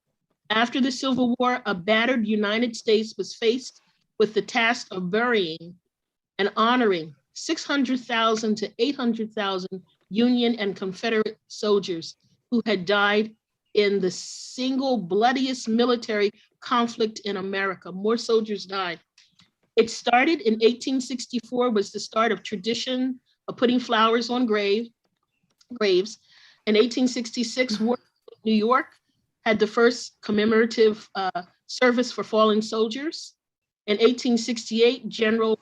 After the Civil War, a battered United States was faced with the task of burying and honoring 600,000 to 800,000 Union and Confederate soldiers who had died in the single bloodiest military conflict in America. More soldiers died. It started in 1864, was the start of tradition of putting flowers on graves. In 1866, New York had the first commemorative service for fallen soldiers. In 1868, General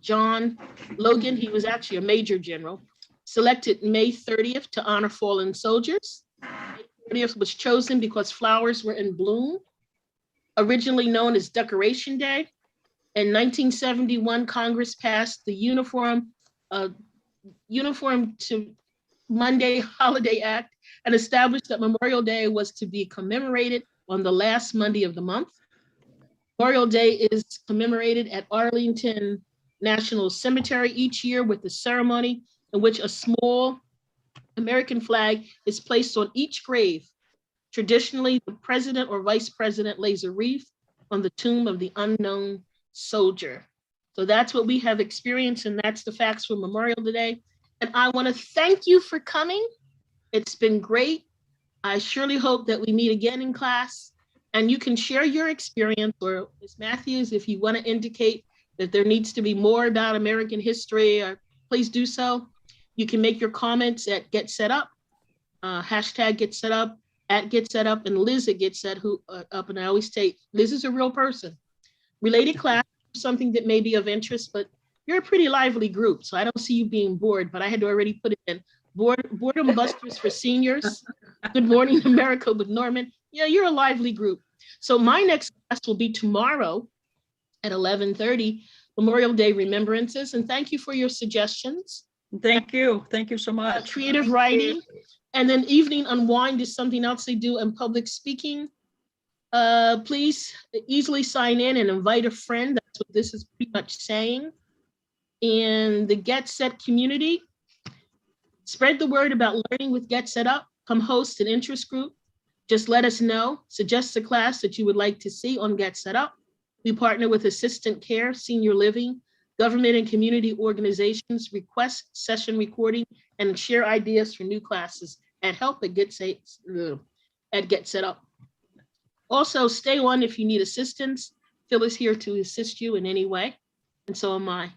John Logan, he was actually a major general, selected May 30th to honor fallen soldiers. May 30th was chosen because flowers were in bloom, originally known as Decoration Day. In 1971, Congress passed the Uniform to Monday Holiday Act and established that Memorial Day was to be commemorated on the last Monday of the month. Memorial Day is commemorated at Arlington National Cemetery each year with a ceremony in which a small American flag is placed on each grave. Traditionally, the president or vice president lays a wreath on the tomb of the unknown soldier. So that's what we have experienced, and that's the facts for Memorial Day. And I want to thank you for coming. It's been great. I surely hope that we meet again in class, and you can share your experience, or Ms. Matthews, if you want to indicate that there needs to be more about American history, please do so. You can make your comments at Get Set Up, hashtag Get Set Up, at Get Set Up, and Liz at Get Set Up. And I always say, Liz is a real person. Related class, something that may be of interest, but you're a pretty lively group, so I don't see you being bored, but I had to already put it in. Boredom Busters for Seniors. Good Morning America with Norman. Yeah, you're a lively group. So my next class will be tomorrow at 11:30, Memorial Day Remembrances, and thank you for your suggestions. Thank you. Thank you so much. Creative writing, and then evening unwind is something else they do in public speaking. Please easily sign in and invite a friend. That's what this is pretty much saying. And the Get Set community, spread the word about learning with Get Set Up. Come host an interest group. Just let us know. Suggest a class that you would like to see on Get Set Up. We partner with Assistant Care, Senior Living, government and community organizations, request session recording, and share ideas for new classes at help at Get Set Up. Also, stay on if you need assistance. Phil is here to assist you in any way, and so am I.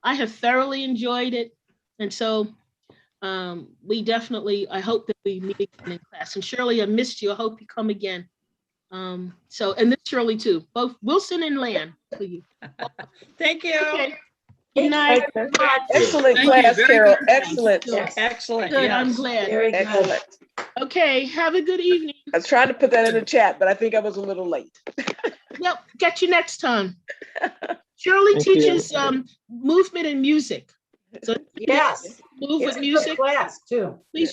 I have thoroughly enjoyed it, and so we definitely, I hope that we meet again in class. And Shirley, I missed you. I hope you come again. And this Shirley too, both Wilson and Land. Thank you. Okay. Good night. Excellent class, Carol. Excellent. Excellent. Good, Yes. I'm glad. Excellent. Okay, have a good evening. I was trying to put that in the chat, but I think I was a little late. Yep, catch you next time. Shirley Thank you. teaches movement and music. So Yes. move with It's a good music. class too. Please